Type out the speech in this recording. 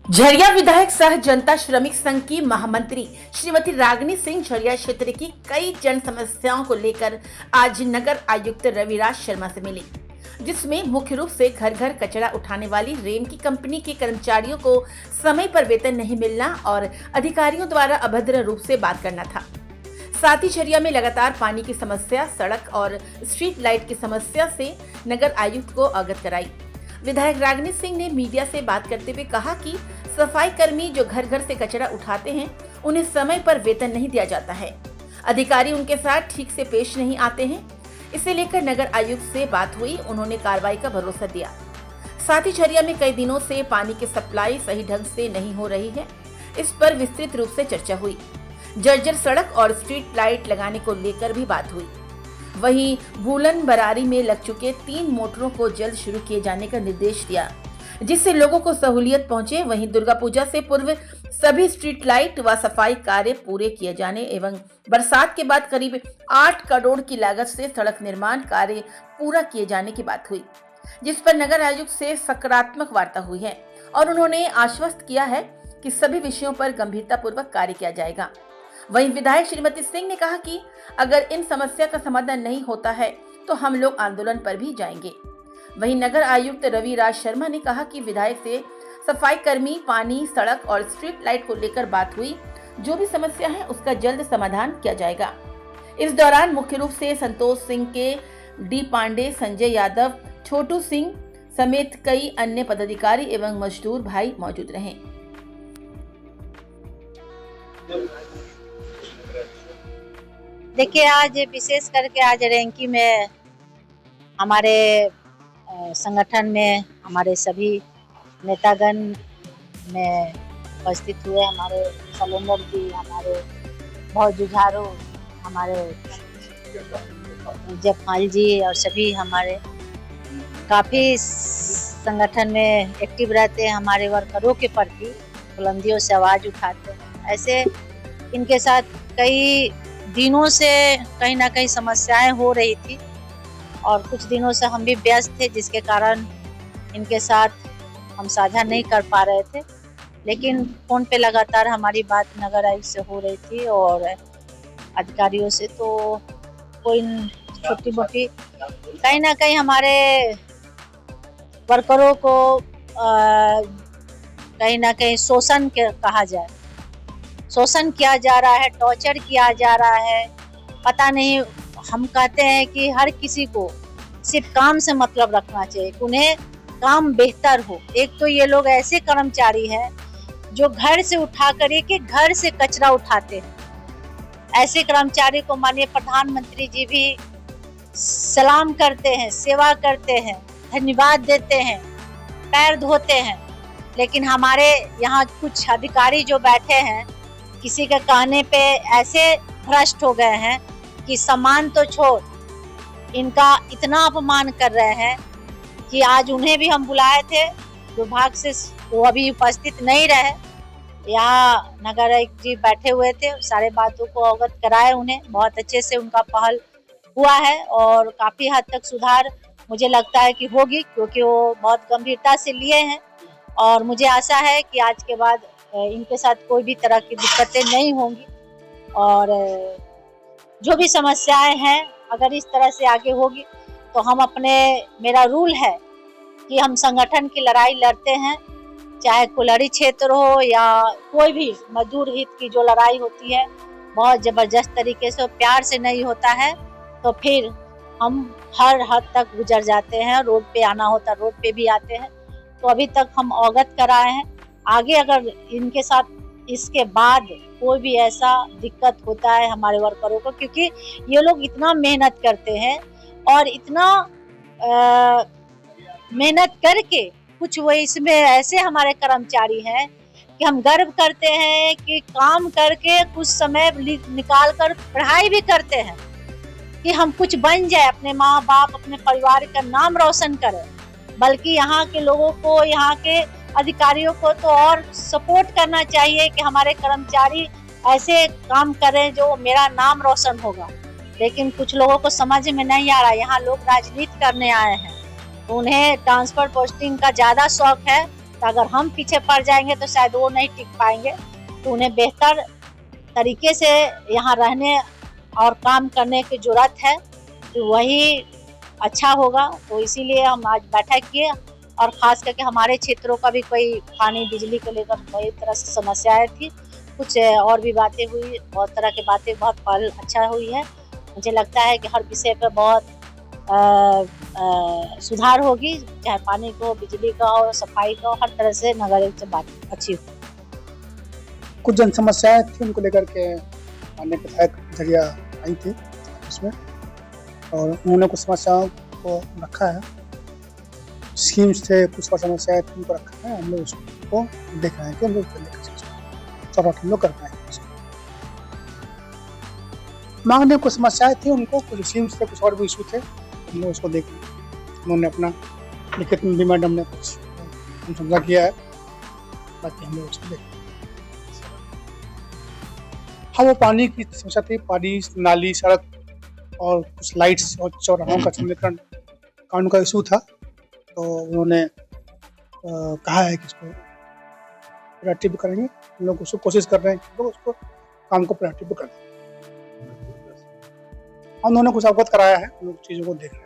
झरिया विधायक सह जनता श्रमिक संघ की महामंत्री श्रीमती रागिनी सिंह झरिया क्षेत्र की कई जन समस्याओं को लेकर आज नगर आयुक्त रविराज शर्मा से मिली, जिसमें मुख्य रूप से घर घर कचरा उठाने वाली रेम की कंपनी के कर्मचारियों को समय पर वेतन नहीं मिलना और अधिकारियों द्वारा अभद्र रूप से बात करना था। साथ ही झरिया में लगातार पानी की समस्या, सड़क और स्ट्रीट लाइट की समस्या से नगर आयुक्त को अवगत कराई। विधायक रागिनी सिंह ने मीडिया से बात करते हुए कहा कि सफाई कर्मी जो घर घर से कचरा उठाते हैं, उन्हें समय पर वेतन नहीं दिया जाता है। अधिकारी उनके साथ ठीक से पेश नहीं आते हैं। इसे लेकर नगर आयुक्त से बात हुई, उन्होंने कार्रवाई का भरोसा दिया। साथ ही झरिया में कई दिनों से पानी की सप्लाई सही ढंग से नहीं हो रही है, इस पर विस्तृत रूप से चर्चा हुई। जर्जर सड़क और स्ट्रीट लाइट लगाने को लेकर भी बात हुई। वहीं भूलन बरारी में लग चुके 3 मोटरों को जल्द शुरू किए जाने का निर्देश दिया, जिससे लोगों को सहूलियत पहुंचे। वहीं दुर्गा पूजा से पूर्व सभी स्ट्रीट लाइट व सफाई कार्य पूरे किए जाने एवं बरसात के बाद करीब 8 करोड़ की लागत से सड़क निर्माण कार्य पूरा किए जाने की बात हुई, जिस पर नगर आयुक्त से सकारात्मक वार्ता हुई है और उन्होंने आश्वस्त किया है कि सभी विषयों पर गंभीरतापूर्वक कार्य किया जाएगा। वहीं विधायक श्रीमती सिंह ने कहा कि अगर इन समस्या का समाधान नहीं होता है तो हम लोग आंदोलन पर भी जाएंगे। वहीं नगर आयुक्त रविराज शर्मा ने कहा कि विधायक से सफाई कर्मी, पानी, सड़क और स्ट्रीट लाइट को लेकर बात हुई। जो भी समस्या है उसका जल्द समाधान किया जाएगा। इस दौरान मुख्य रूप से संतोष सिंह के डी पांडे, संजय यादव, छोटू सिंह समेत कई अन्य पदाधिकारी एवं मजदूर भाई मौजूद रहे। देखिए, आज विशेष करके आज रैंकी में हमारे संगठन में हमारे सभी नेतागण में उपस्थित हुए। हमारे सलेंडर जी, हमारे बहुत जुझारू हमारे जयपाल जी और सभी हमारे काफ़ी संगठन में एक्टिव रहते हैं। हमारे वर्करों के प्रति बुलंदियों से आवाज़ उठाते हैं। ऐसे इनके साथ कई दिनों से कहीं ना कहीं समस्याएं हो रही थी और कुछ दिनों से हम भी व्यस्त थे, जिसके कारण इनके साथ हम साझा नहीं कर पा रहे थे। लेकिन फ़ोन पे लगातार हमारी बात नगर आयुक्त से हो रही थी और अधिकारियों से, तो कोई छोटी मोटी कहीं ना कहीं हमारे वर्करों को कहीं ना कहीं शोषण कहा जाए, शोषण किया जा रहा है, टॉर्चर किया जा रहा है। पता नहीं, हम कहते हैं कि हर किसी को सिर्फ काम से मतलब रखना चाहिए, उन्हें काम बेहतर हो। एक तो ये लोग ऐसे कर्मचारी हैं जो घर से उठा कर के घर से कचरा उठाते हैं। ऐसे कर्मचारी को माननीय प्रधानमंत्री जी भी सलाम करते हैं, सेवा करते हैं, धन्यवाद देते हैं, पैर धोते हैं। लेकिन हमारे यहाँ कुछ अधिकारी जो बैठे हैं, किसी के कहने पे ऐसे भ्रष्ट हो गए हैं कि सम्मान तो छोड़, इनका इतना अपमान कर रहे हैं कि आज उन्हें भी हम बुलाए थे विभाग से, वो अभी उपस्थित नहीं रहे। यहाँ नगर आयुक्त जी बैठे हुए थे, सारे बातों को अवगत कराए उन्हें। बहुत अच्छे से उनका पहल हुआ है और काफ़ी हद तक सुधार मुझे लगता है कि होगी, क्योंकि वो बहुत गंभीरता से लिए हैं और मुझे आशा है कि आज के बाद इनके साथ कोई भी तरह की दिक्कतें नहीं होंगी। और जो भी समस्याएं हैं, अगर इस तरह से आगे होगी तो हम मेरा रूल है कि हम संगठन की लड़ाई लड़ते हैं, चाहे कोलहरी क्षेत्र हो या कोई भी मजदूर हित की जो लड़ाई होती है, बहुत ज़बरदस्त तरीके से, प्यार से नहीं होता है तो फिर हम हर हद तक गुजर जाते हैं। रोड पे आना होता रोड पे भी आते हैं। तो अभी तक हम अवगत कराए हैं। आगे अगर इनके साथ इसके बाद कोई भी ऐसा दिक्कत होता है हमारे वर्करों को, क्योंकि ये लोग इतना मेहनत करते हैं और इतना मेहनत करके, कुछ वो इसमें ऐसे हमारे कर्मचारी हैं कि हम गर्व करते हैं कि काम करके कुछ समय निकाल कर पढ़ाई भी करते हैं कि हम कुछ बन जाए, अपने माँ बाप, अपने परिवार का नाम रोशन करें। बल्कि यहाँ के लोगों को, यहाँ के अधिकारियों को तो और सपोर्ट करना चाहिए कि हमारे कर्मचारी ऐसे काम करें जो मेरा नाम रोशन होगा। लेकिन कुछ लोगों को समझ में नहीं आ रहा। यहाँ लोग राजनीति करने आए हैं, तो उन्हें ट्रांसफर पोस्टिंग का ज़्यादा शौक है तो अगर हम पीछे पड़ जाएंगे तो शायद वो नहीं टिक पाएंगे। तो उन्हें बेहतर तरीके से यहाँ रहने और काम करने की जरूरत है, तो वही अच्छा होगा। तो इसीलिए हम आज बैठक किए और खास करके हमारे क्षेत्रों का भी कोई पानी बिजली को लेकर कई तरह से समस्याएं थी, कुछ और भी बातें हुई, बहुत तरह की बातें, बहुत पहल अच्छा हुई है। मुझे लगता है कि हर विषय पर बहुत सुधार होगी, चाहे पानी को, बिजली का हो, सफाई का हो, हर तरह से नगर आयुक्त से बात अच्छी हो। कुछ जन समस्याएं थी, उनको लेकर के माननीय विधायक झरिया आई थी उसमें, और उन्होंने कुछ समस्याओं को रखा है। स्कीम्स थे, कुछ और समस्याएं थी, उनको रखा है। हम लोग उसको देख रहे हैं कि हम लोग हम लोग कर पाएंगे। मांगने कुछ समस्याएं थी, उनको कुछ स्कीम्स थे, कुछ और भी इशू थे, हम लोग उसको देख रहे हैं। उन्होंने अपना लिखित में भी मैडम ने कुछ हम समझा किया है, बाकी हम लोग उसको देख। हाँ, वो पानी की समस्या थी, पानी, नाली, सड़क और कुछ लाइट्स और चौराहों का सौंदर्यीकरण का उनका इशू था। तो उन्होंने कहा है कि इसको प्रायोरिटी करेंगे। हम लोग उसको कोशिश कर रहे हैं कि लोग उसको काम को प्रायोरिटी करें। उन्होंने कुछ अवगत कराया है, हम लोग चीज़ों को देख रहे हैं।